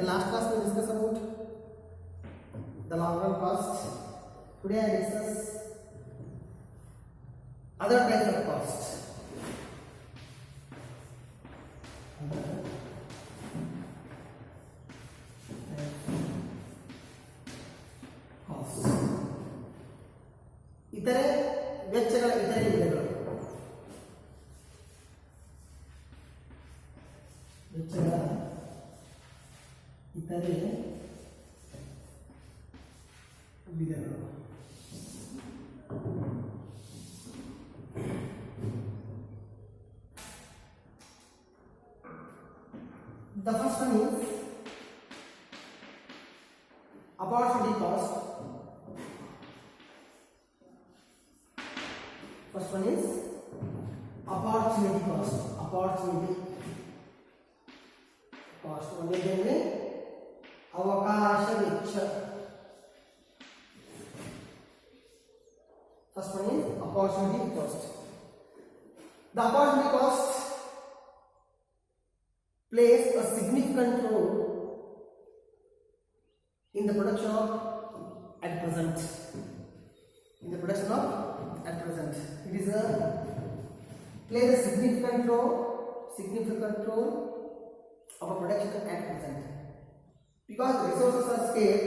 the last class we discussed about the long run cost. Today I discuss other types of costs. ಇತರೆ ವೆಚ್ಚಗಳ ಇತರೆ ವಿಧಗಳು. ವೆಚ್ಚಗಳ ಇತರೆ ವಿಧಗಳು. The first one is opportunity cost. First one is opportunity cost. Opportunity cost. ಒಂದನೇ ಅವಕಾಶ ವೆಚ್ಚ. First one is opportunity cost. The opportunity cost plays a significant role in the production of at present. In the production of at present, it is a plays a significant role of a production at present, because resources are scarce.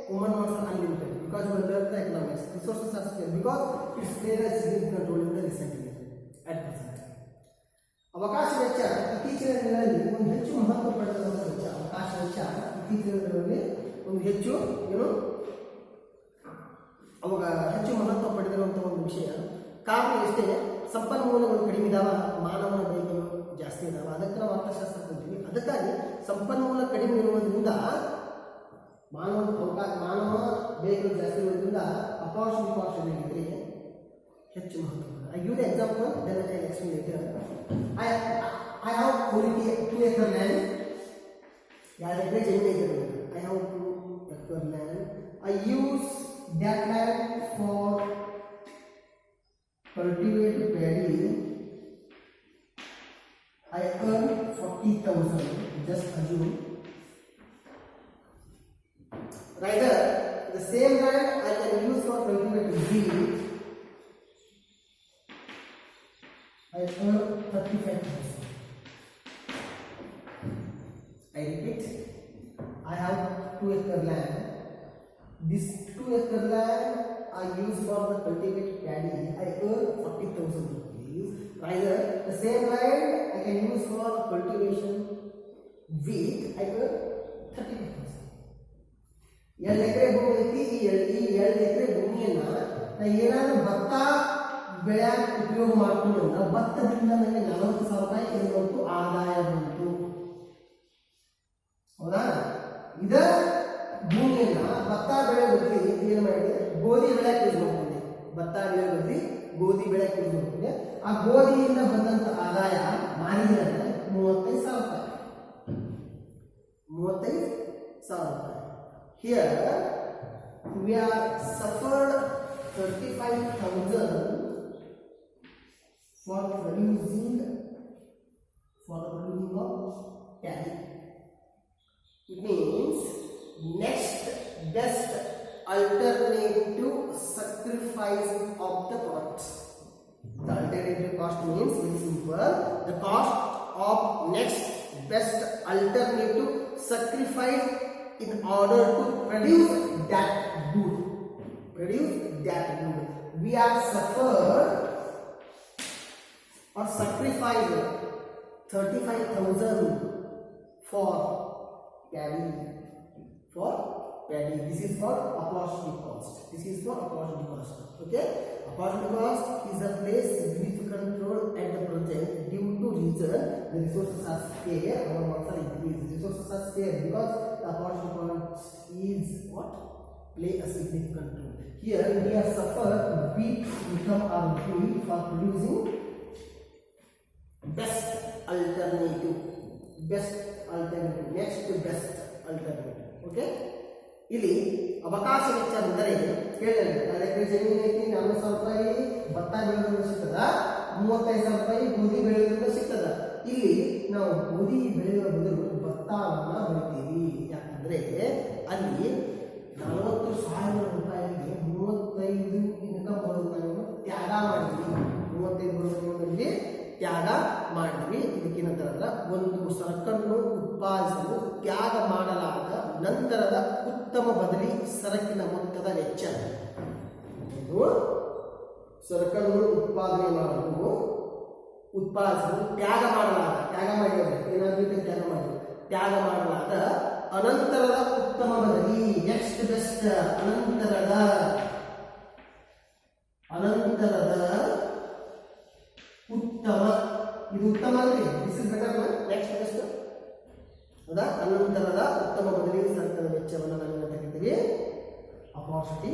Woman wants unlimited, because we learn the economics. Resources are scarce because it plays a significant role in the recent year at present. ಅವಕಾಶ ವೆಚ್ಚ ಇತ್ತೀಚಿನ ದಿನಗಳಲ್ಲಿ ಒಂದು ಹೆಚ್ಚು ಮಹತ್ವ ಪಡೆದಿರುವ ವೆಚ್ಚ. ಅವಕಾಶ ವೆಚ್ಚ ಇತ್ತೀಚಿನ ದಿನಗಳಲ್ಲಿ ಒಂದು ಹೆಚ್ಚು ಹೆಚ್ಚು ಮಹತ್ವ ಪಡೆದಿರುವಂತಹ ಒಂದು ವಿಷಯ. ಕಾರಣ ಎಷ್ಟೇ, ಸಂಪನ್ಮೂಲಗಳು ಕಡಿಮೆ ಇದಾವ, ಮಾನವನ ಬಯಕೆಗಳು ಜಾಸ್ತಿ ಇದಾವ. ಅದಕ್ಕೆ ನಾವು ಅರ್ಥಶಾಸ್ತ್ರ ಕಲಿತೀವಿ. ಅದಕ್ಕಾಗಿ ಸಂಪನ್ಮೂಲ ಕಡಿಮೆ ಇರುವುದರಿಂದ ಮಾನವ ಬಯಕೆಗಳು ಜಾಸ್ತಿ ಇರುವುದರಿಂದ ಅಪರ್ಚುನಿಟಿ ಕಾಸ್ಟ್ ಏನಿದ್ರೆ ಹೆಚ್ಚು ಮಹತ್ವ. I give the example, then I can explain later. I have 2 acre land. I have 2 acre land. I use that land for cultivate paddy. I earn 40,000. Just assume. Rather, the same land I can use for cultivate wheat. I earn 35,000. I repeat, I have 2 acre land. This 2 acre land I use for the cultivated paddy. I earn 40,000 rupees. Rather, the same land I can use for cultivation wheat. I earn 35,000. 2 ಎಕರೆ ಭೂಮಿ ಐತಿ. ಈ 2 ಎಕರೆ ಭೂಮಿಯನ್ನ ನಾನು ಏನಾದರೂ ಭತ್ತ ಬೆಳೆಯಾಗ ಉಪಯೋಗ ಮಾಡಿಕೊಂಡು ಭತ್ತದಿಂದ ನನಗೆ 40,000 ರೂಪಾಯಿ ಏನಂತೂ ಆದಾಯ ಬಂತು. ಹೌದಾ? ಇದ ಭೂಮಿಯನ್ನ ಭತ್ತ ಬೆಳೆ ಬದಲಿ ಏನು ಮಾಡಿದೆ, ಗೋಧಿ ಬೆಳೆಯಕ್ಕೆ ಯೂಸ್ ಮಾಡ್ಕೊಂಡೆ. ಭತ್ತ ಬೆಳೆ ಬದಲಿ ಗೋಧಿ ಬೆಳೆಯಕ್ಕೆ ಯೂಸ್ ಮಾಡ್ಕೊಂಡೆ. ಆ ಗೋಧಿಯಿಂದ ಬಂದಂತ ಆದಾಯ ಮಾರಿದ್ರೆ 35,000 ರೂಪಾಯಿ. 35,000 ರೂಪಾಯಿ. Here we are suffered 35,000 for producing of paddy. It means next best alternative sacrifice of the product. The alternative cost means very simple. The cost of next best alternative sacrifice in order to produce that good. We are suffered or sacrificed 35,000 for paddy. This is called opportunity cost. Okay? Opportunity cost is a place significant role at the project due to reason the resources are scarce, our works are increased. Resources are scarce because the opportunity cost is what? Play a significant role. Here we have suffered weak income or wheat for producing best alternative. Next best alternative. Okay? ಇಲ್ಲಿ ಅವಕಾಶ ವೆಚ್ಚ ಅಂದರೆ ಕೇಳಿದ್ರೆ ಜಮೀನು ಐತಿ 40,000 ರೂಪಾಯಿ ಭತ್ತ ಬೆಳೆದು ಸಿಗ್ತದ, ₹35,000 ಗೋಧಿ ಬೆಳೆಯೋದ್ರಿಂದ ಸಿಗ್ತದ. ಇಲ್ಲಿ ನಾವು ಗೋಧಿ ಬೆಳೆಯುವ ಬದಲು ಭತ್ತವನ್ನ ಬೆಳಿತೀವಿ. ಯಾಕಂದ್ರೆ ಅಲ್ಲಿ ₹40,000 35 ಇನ್ಕಮ್ ಬರೋದನ್ನ ನಾವು ತ್ಯಾಗ ಮಾಡಿದ್ವಿ. 35 ಬರೋದರಲ್ಲಿ ತ್ಯಾಗ ಮಾಡಿದ್ವಿ. ಇದಕ್ಕೇನಂತಾರಲ್ಲ, ಒಂದು ಸರಕನ್ನು ಉತ್ಪಾದಿಸಲು ತ್ಯಾಗ ಮಾಡಲಾದ ನಂತರದ ಉತ್ತಮ ಬದಲಿ ಸರಕಿನ ಮೊತ್ತದ ವೆಚ್ಚ. ಇದು ಸರಕನ್ನು ಉತ್ಪಾದಿಸಲು ತ್ಯಾಗ ಮಾಡಲಾದ ಅನಂತರದ ಉತ್ತಮ ಬದಲಿ, ನೆಕ್ಸ್ಟ್ ಬೆಸ್ಟ್, ಅನಂತರದ ಉತ್ತಮ. ಇದು ಉತ್ತಮ ಅಂದ್ರೆ this is better. Next best ಹೌದಾ? ಅನಂತರದ ಉತ್ತಮ ಬದಲಿ ಸರಕದ ವೆಚ್ಚವನ್ನು ನಾವು ತೆಗಿತೀವಿ ಅಪಾಸಿಟಿ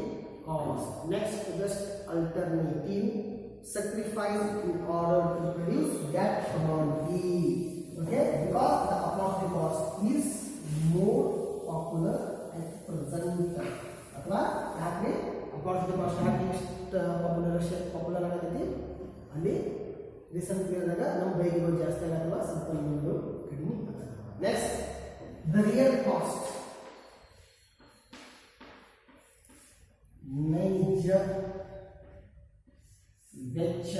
cost. Next best alternative sacrifice in order to produce that commodity. Okay, because the opportunity cost is more popular at present. ಅಥವಾ ಯಾಕೆ opportunity cost ಪಾಪ್ಯುಲರ್ ಆಗತೈತಿ? ಅಲ್ಲಿ ರೀಸೆಂಟ್ ಪೀರಿಯಡ್ನಾಗ ನಮ್ಮ ಬೈಕ್ಗಳು ಜಾಸ್ತಿ ಆಗತ್ತವ, ಸಂಪನ್ಮೂಲಗಳು ಕಡಿಮೆ ಆಗತ್ತವ. ನೆಕ್ಸ್ಟ್ ದ ರಿಯಲ್ ಕಾಸ್ಟ್, ನೈಜ ವೆಚ್ಚ.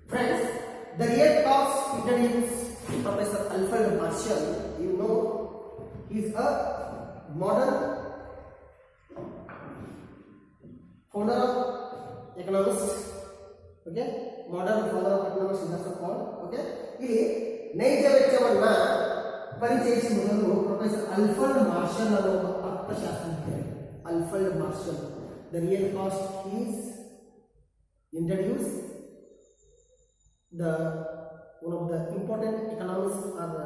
Friends, the real cost introduced Professor Alfred Marshall. You know, he is a modern founder of economics. Okay, modern founder of economics is also called. Okay, ಇಲ್ಲಿ ನೈಜ ವೆಚ್ಚವನ್ನ ಪರಿಚಯಿಸಿದ ಮೊದಲು ಪ್ರೊಫೆಸರ್ ಅಲ್ಫರ್ಡ್ ಮಾರ್ಷಲ್ ಅವರು ಅರ್ಥಶಾಸ್ತ್ರಜ್ಞರು. Alfred Marshall, the real cost is introduced. One of the important economists or the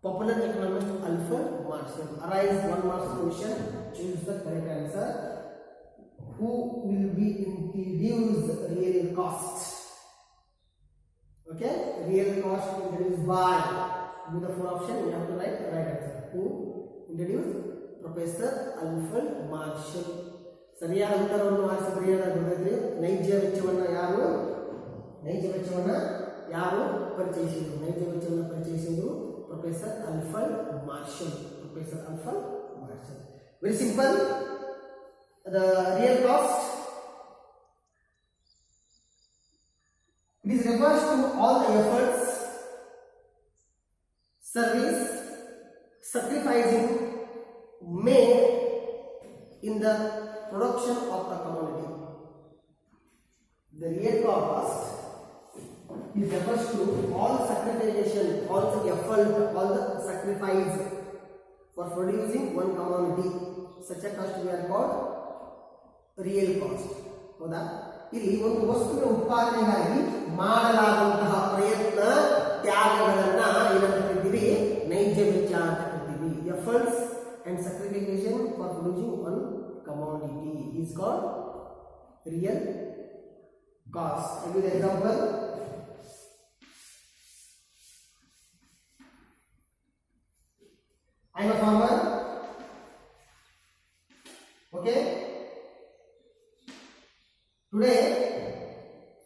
popular economist Alfred Marshall. Arise one marks question, choose the correct answer. Who will be introduced real cost? Okay, real cost introduced by, with the four option you have to write the right answer. Who introduced? Professor Alfred Marshall. ಸರಿಯಾದ ಉತ್ತರವನ್ನು ಆರಿಸಿದ್ರೆ ಏನಾಗುತ್ತೆ? ನೈಜ ವೆಚ್ಚವನ್ನು ಯಾರು ಪರಿಚಯಿಸಿದರು? ನೈಜ ವೆಚ್ಚವನ್ನು ಪರಿಚಯಿಸಿದರು professor Alfred Marshall. Very simple. The real cost, it is refers to all the efforts, service, sacrificing made in the production of the commodity. The real cost is refers to all sacrification, all the effort, all the sacrifice for producing one commodity. Such a cost we are called real cost. ಹೌದಾ? ಇಲ್ಲಿ ಒಂದು ವಸ್ತುವಿನ ಉತ್ಪಾದನೆಗಾಗಿ ಮಾಡಲಾದಂತಹ ಪ್ರಯತ್ನ, ತ್ಯಾಗಗಳನ್ನ ಏನಂತ ಕರಿತೀವಿ? ನೈಜ ವೆಚ್ಚ ಅಂತ ಕರಿತೀವಿ. Efforts and sacrification for producing one commodity is called real cost. I give the example. I am a farmer. Okay. Today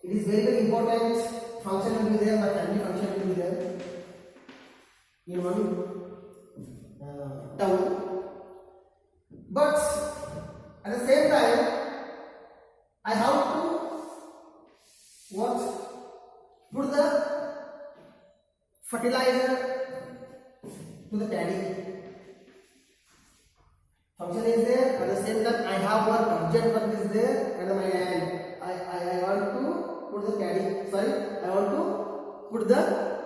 it is very important function will be there, my family function will be there in one town. But at the same time, I have to put the fertilizer to the paddy. Function is there. At the same time, I have one urgent work is there, and my land. I want to put the paddy. I want to put the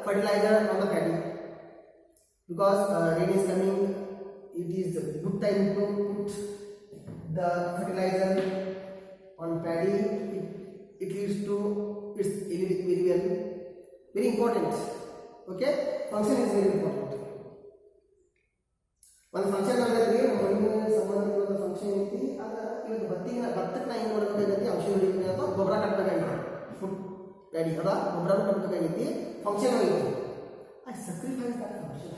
fertilizer on the paddy because rain is coming. It is a good time to put the fertilizer on paddy. It leads to its very well, very important. Okay, function is very important. ಒಂದು function ಆಗಲಿ ಮಣ್ಣಿನ ಸಂಬಂಧಿತ function ಐತಿ. ಇವಾಗ ಭತ್ತಕ್ಕೆ ನಾ ಏನು ಮಾಡಬೇಕಾಗೈತಿ? ಔಷಧಿ ಹೊಡಿತೀನಿ ಅಥವಾ ಗೊಬ್ಬರ ಕಟ್ಟಬೇಕಾಗಿತ್ತು, ಫುಡ್ ಪ್ಯಾಡಿ ಅದ ಗೊಬ್ಬರ ಕಟ್ಟಬೇಕಾಗೈತಿ. ಫಂಕ್ಷನ್ ಆಗೈತಿ, I sacrifice that function.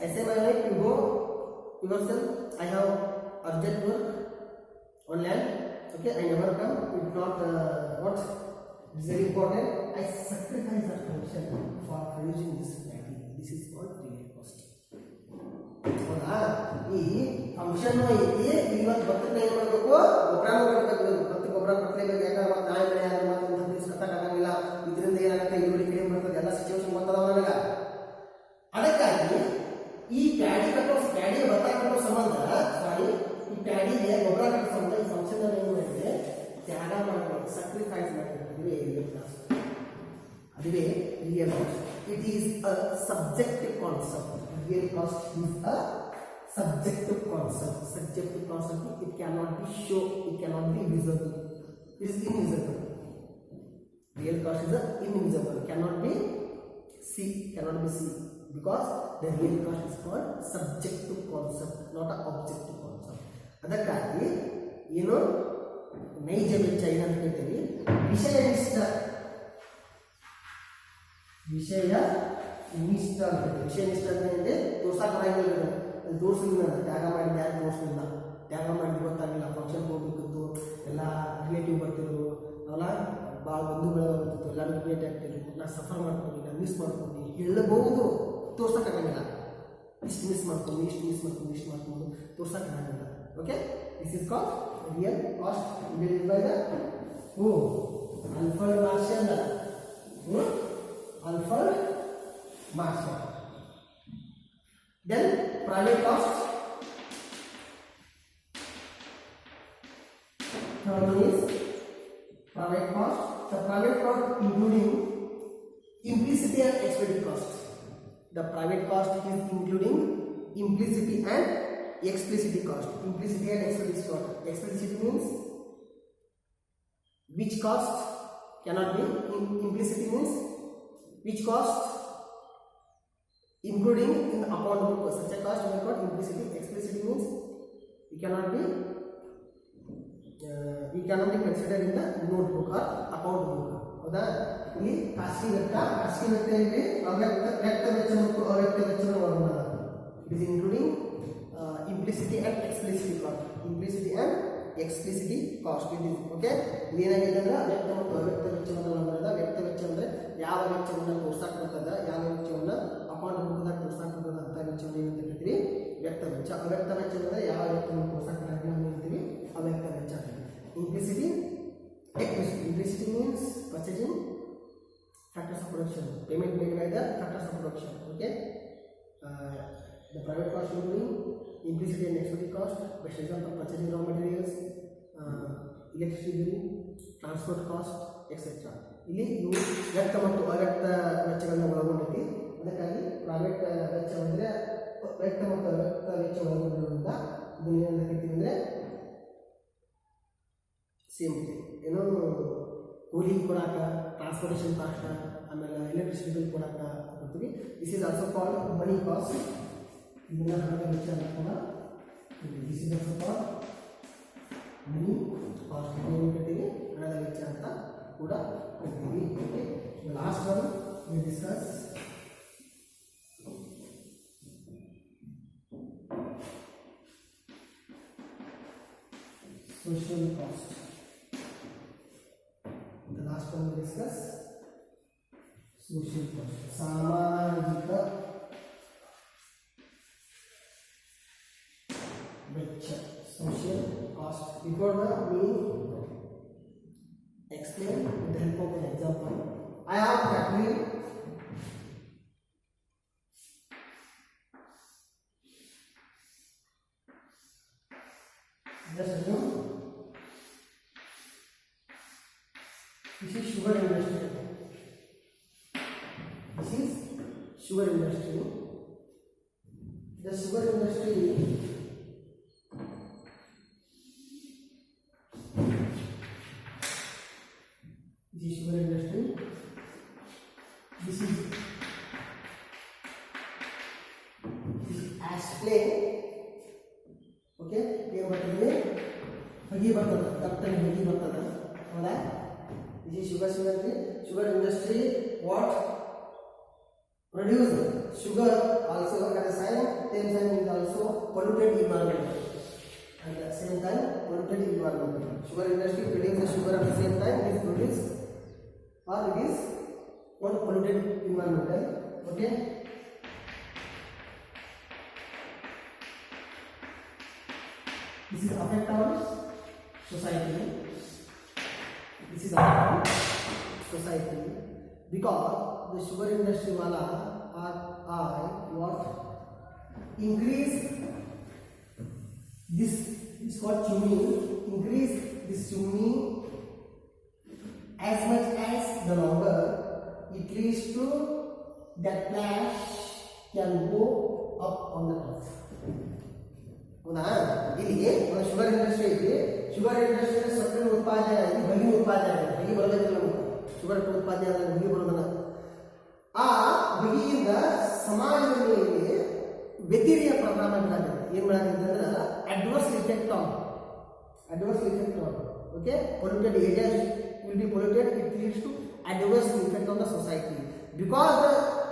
I say my wife, you go yourself. I have urgent work on land. Okay, I never come. It's not what is very important. I sacrifice that function for producing this patty. This is called real cost. ಹೌದಾ? ಈ function ಐತಿ, ಇವತ್ತು ಭತ್ತಕ್ಕೆ ಏನು ಮಾಡಬೇಕು, ಗೊಬ್ಬರನೂ ಕೊಡಬೇಕು. ಭತ್ತ ಗೊಬ್ಬರ ಕೊಡಲೇಬೇಕು. ಯಾಕಂದ್ರೆ ಮತ್ತೆ ನಾಳೆ ಬೆಳೆ ಆದ್ರೆ ಮತ್ತೆ ಒಂದು ದಿವಸ ಕಟ್ಟಕ್ಕಾಗಂಗಿಲ್ಲ. ಇದರಿಂದ ಏನಾಗುತ್ತೆ, ಇಳುವರಿ ಕಡಿಮೆ ಬರ್ತದೆ. ಎಲ್ಲ ಸಿಚುವೇಶನ್ ಗೊತ್ತದವ ನನಗೆ. ಅದಕ್ಕಾಗಿ ಈ ಪ್ಯಾಡಿ ಭತ್ತ ಕಟ್ಟೋ ಸಂಬಂಧ, ಸಾರಿ, ಈ ಪ್ಯಾಡಿಗೆ ಗೊಬ್ಬರ ಕಟ್ಟೋ ಸಂಬಂಧ ಈ ಫಂಕ್ಷನ್ ಏನು ಮಾಡಿದ್ರೆ ತ್ಯಾಗ ಮಾಡಬೇಕು, ಸಕ್ರಿಫೈಸ್ ಮಾಡಬೇಕು. ಅದುವೇ ರಿಯಲ್ ಕಾಸ್ಟ್. ಅದುವೇ real cost. It is a subjective concept. Real cost is a subjective concept. Subjective concept. It cannot be shown. It cannot be visible. It is invisible. Real cost is invisible. Cannot be seen. Cannot be seen because the real cost is called subjective concept, not an objective concept. ಅದಕ್ಕಾಗಿ ಏನು ನೈಜ ವೆಚ್ಚ ಏನಂತ ಹೇಳ್ತೀವಿ, ವಿಷಯನಿಷ್ಠ ಅಂತ. ವಿಷಯನಿಷ್ಠ ಅಂದರೆ ತೋರ್ಸಕ್ಕಾಗಿಲ್ಲ, ಅಲ್ಲಿ ತೋರಿಸಲಿಲ್ಲ, ತ್ಯಾಗ ಮಾಡಿದ ಯಾರು ತೋರಿಸಲಿಲ್ಲ, ತ್ಯಾಗ ಮಾಡಿದ್ದು ಗೊತ್ತಾಗಲಿಲ್ಲ. ಫಂಕ್ಷನ್ ಹೋಗ್ಬೇಕಿತ್ತು, ಎಲ್ಲ ರಿಲೇಟಿವ್ ಬರ್ತಿದ್ರು, ಅವೆಲ್ಲ ಭಾಳ ಬಂಧುಗಳ ಬರ್ತಿತ್ತು, ಎಲ್ಲರೂ ಭೇಟಿ ಆಗ್ತಿದ್ರು. ನಾ ಸಫರ್ ಮಾಡ್ಕೊಂಡು, ನಾನು ಮಿಸ್ ಮಾಡ್ಕೊಂಡು ಹೇಳಬಹುದು, ತೋರ್ಸಕ್ಕಾಗಂಗಿಲ್ಲ. ಇಷ್ಟು ಮಿಸ್ ಮಾಡ್ಕೊಂಡು, ಇಷ್ಟು ಮಾಡ್ಕೊಂಡು ತೋರ್ಸಕ್ಕಾಗಂಗಿಲ್ಲ. Okay, this is called real cost. Divided by the Alfred Marshall. Alfred Marshall. Then private cost. Third one is private cost. The private cost including implicity and explicit cost. The private cost is including implicity and explicit cost. Implicity and explicit cost. Explicit means which cost cannot be. Implicity means which cost including in the account book. Such a cost is called implicity. Explicit means we cannot be considered in the notebook or account book. ಹೌದಾ? ಇಲ್ಲಿ ಖಾಸಗಿ ವೆಚ್ಚ ಇಲ್ಲಿ ವ್ಯಕ್ತ ವೆಚ್ಚ ಮತ್ತು ಅವ್ಯಕ್ತ ವೆಚ್ಚವನ್ನು ಒಳಗೊಂಡ. It is including implicity and explicit cost. Implicity and explicit cost. It is okay. ಏನಾಗಿದೆ ಅಂದ್ರೆ ಅವ್ಯಕ್ತ ಮತ್ತು ಅವ್ಯಕ್ತ ವೆಚ್ಚವನ್ನು ಒಳಗೊಂಡ. ವ್ಯಕ್ತ ವೆಚ್ಚ ಅಂದ್ರೆ ಯಾವ ವೆಚ್ಚವನ್ನು ತೋರ್ಸಾಕ್ ಬರ್ತದ, ಯಾವ ವೆಚ್ಚವನ್ನು ಅಕೌಂಟ್ ಬುಕ್ದಾಗ ತೋರ್ಸಾಕ್ ಬರ್ತದ ಅಂತ ವೆಚ್ಚವನ್ನು ಏನಂತ ಹೇಳ್ತೀವಿ, ವ್ಯಕ್ತ ವೆಚ್ಚ. ಅವ್ಯಕ್ತ ವೆಚ್ಚ ಅಂದ್ರೆ ಯಾವ ವೆಚ್ಚವನ್ನು ತೋರ್ಸಾಕ್ ಬರ್ತದೆ ಹೇಳ್ತೀವಿ, ಅವ್ಯಕ್ತ ವೆಚ್ಚ. Implicity, explicity. Implicity means purchasing factors of production, payment made by the factors of production. Okay, the private cost including implicity and explicit cost. Best example, purchasing raw materials, electricity bill, transport cost, etc. ಇಲ್ಲಿ ಇವು ವ್ಯಕ್ತ ಮತ್ತು ಅವ್ಯಕ್ತ ವೆಚ್ಚಗಳನ್ನು ಒಳಗೊಂಡೈತಿ. ಅದಕ್ಕಾಗಿ private ವೆಚ್ಚ ಅಂದರೆ ವ್ಯಕ್ತ ಮತ್ತು ಅವ್ಯಕ್ತ ವೆಚ್ಚ ಒಳಗೊಂಡಿರೋದ್ರಿಂದ ಇದನ್ನು ಏನಂತ ಕರಿತೀವಿ ಅಂದರೆ ಸೇಮ್ ಏನೋ ಕೂಲಿ ಕೊಡಾಕ, ಟ್ರಾನ್ಸ್ಪೋರ್ಟೇಷನ್ ಕಾಸ್ಟ್, ಆಮೇಲೆ ಎಲೆಕ್ಟ್ರಿಸಿಟಿ ಬಿಲ್ ಕೊಡಾಕ ಕೊಡ್ತೀವಿ. This is also called money cost. ಇದನ್ನ ಹಣದ ವೆಚ್ಚ ಅಂತ ಕೂಡ this is also called money cost. ಏನು ಕರಿತೀವಿ, ಹಣದ ವೆಚ್ಚ ಅಂತ ಕೂಡ ಕರಿತೀವಿ. Okay, last one we discuss social cost. The last one we discuss social cost. ಸಾಮಾಜಿಕ ವೆಚ್ಚ, social cost. Before that, we explain with the help of an example. I have factory. Just assume this is sugar industry. This is sugar industry. The sugar industry this is sugar industry. This is asplay. Okay, here ಬರ್ತದೆ ಹಗಿ ಬರ್ತದೆ, ದಪ್ಪನೆ ಹಗಿ ಬರ್ತದೆ. ಹೌದಾ? This is sugar industry. What produce sugar also has a sign. Same sign is also polluted environment. at the same time polluted environment. Sugar industry produces sugar at the same time it is produced or it is not polluted environment. Okay. This is affect our society. This is affect our society because the sugar industry wala are what increase this is called chimney, increase this chimney as much as the longer it leads to that flash can go up on the top. ಹೌದಾ ಇಲ್ಲಿ ಒಂದು sugar industry ಐತಿ sugar industry ಸಕ್ಕರೆ ಉತ್ಪಾದನೆ ಆಗಿ ಹೊಗೆ ಉತ್ಪಾದನೆ ಆಗಿ ಹೊಗೆ ಬರೋದಿಲ್ಲ ನಮಗೆ ಶುಗರ್ ಉತ್ಪಾದನೆ ಆದಾಗ ಹೊಗೆ ಬರೋದಲ್ಲ ಆ ಹೊಗೆಯಿಂದ ಸಮಾಜದ ಮೇಲೆ ವ್ಯತಿರಿಯ ಪರಿಣಾಮ ಬೀಳತ್ತೆ ಏನು ಮಾಡಾಕತ್ತೆ ಅಂದ್ರೆ adverse effect on okay polluted areas will be polluted it leads to adverse effect on the society because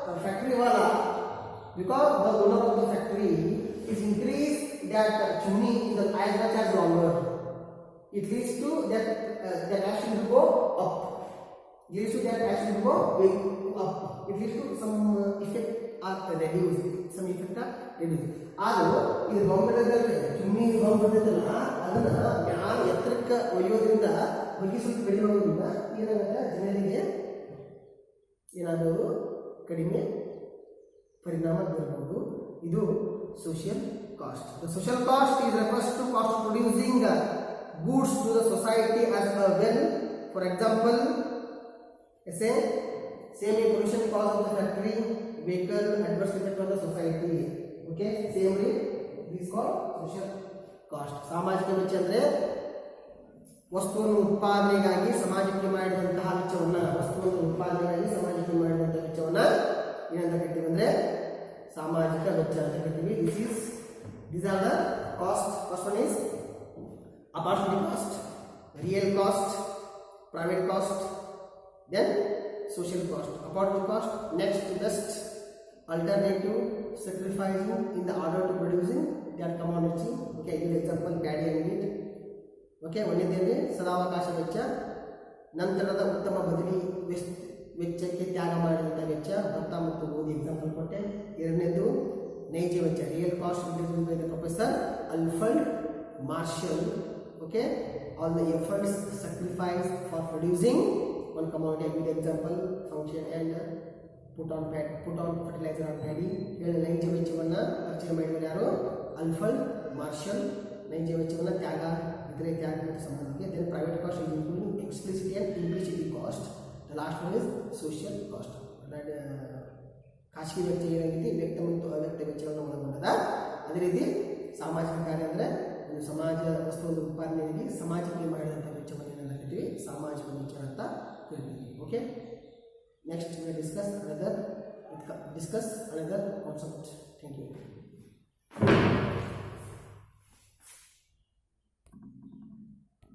the factory wala because the owner of the factory is increased that chimney in the as much as longer it leads to that that action to go up it leads to that action to go way up it leads to some effect are reduced some effect are reduced ಆದರೂ ಇದು government ಚುಮ್ಮಿ government ಅದನ್ನ ಯಾವ ಎತ್ತರಕ್ಕೆ ಒಯ್ಯೋದ್ರಿಂದ ಹೊಗೆ ಸ್ವಲ್ಪ ಕಡಿಮೆ ಆಗೋದ್ರಿಂದ ಏನಾಗುತ್ತೆ ಜನರಿಗೆ ಏನಾದರೂ ಕಡಿಮೆ ಪರಿಣಾಮ ಬೀರಬಹುದು ಇದು social cost the social cost is refers to cost producing goods to the society as a well for example same pollution caused by the factory vehicle adverse effect on the society okay same way this is called social cost ಸಾಮಾಜಿಕ ವೆಚ್ಚ ಅಂದ್ರೆ ವಸ್ತುವನ್ನು ಉತ್ಪಾದನೆಗಾಗಿ ಸಮಾಜಕ್ಕೆ ಮಾಡಿದಂತಹ ವೆಚ್ಚವನ್ನ ವಸ್ತುವನ್ನು ಉತ್ಪಾದನೆಗಾಗಿ ಸಮಾಜಕ್ಕೆ ಮಾಡಿದಂತಹ ವೆಚ್ಚವನ್ನ ಏನಂತ ಕರಿತೀವಿ ಅಂದ್ರೆ ಸಾಮಾಜಿಕ ವೆಚ್ಚ ಅಂತ ಕರಿತೀವಿ these are the cost first one is opportunity cost real cost private cost then social cost opportunity cost next best alternative sacrificing in the order to producing that commodity okay give example paddy and wheat okay ಒಂದನೇದು ಸದಾವಕಾಶ ವೆಚ್ಚ ನಂತರದ ಉತ್ತಮ ಬದಲಿ ವೆಚ್ಚಕ್ಕೆ ತ್ಯಾಗ ಮಾಡಿದಂಥ ವೆಚ್ಚ ಭತ್ತ ಮತ್ತು ಗೋಧಿ ಎಕ್ಸಾಂಪಲ್ ಕೊಟ್ಟೆ ಎರಡನೇದು ನೈಜ ವೆಚ್ಚ real cost introduced by the professor Alfred Marshall okay all the efforts sacrificed for producing one commodity give example function and put on fertilizer on paddy ಹೇಳಿ ನೈಜ ವೆಚ್ಚವನ್ನ ಪರಿಚಯ ಮಾಡಿದ್ರು ಯಾರು ಅಲ್ಫ್ರೆಡ್ ಮಾರ್ಷಲ್ ನೈಜ ವೆಚ್ಚವನ್ನ ತ್ಯಾಗ ಇತರೆ ತ್ಯಾಗ ಮತ್ತು ಸಂಬಂಧಕ್ಕೆ then private cost is including explicit and implicit cost the last one is social cost that ಖಾಸಗಿ ವೆಚ್ಚ ಏನಾಗಿದೆ ವ್ಯಕ್ತ ಮತ್ತು ಅವ್ಯಕ್ತ ವೆಚ್ಚವನ್ನು ಒಳಗೊಂಡದ ಅದೇ ರೀತಿ ಸಾಮಾಜಿಕ ಕಾರ್ಯ ಅಂದರೆ ಒಂದು ಸಮಾಜ ವಸ್ತುವನ್ನು ಉತ್ಪಾದನೆಯಲ್ಲಿ ಸಮಾಜಕ್ಕೆ ಮಾಡಿದಂಥ ವೆಚ್ಚವನ್ನು ಏನೆಲ್ಲ ಕರಿತೀವಿ ಸಾಮಾಜಿಕ ವೆಚ್ಚ ಅಂತ ಕರಿತೀವಿ okay next we discuss another concept thank you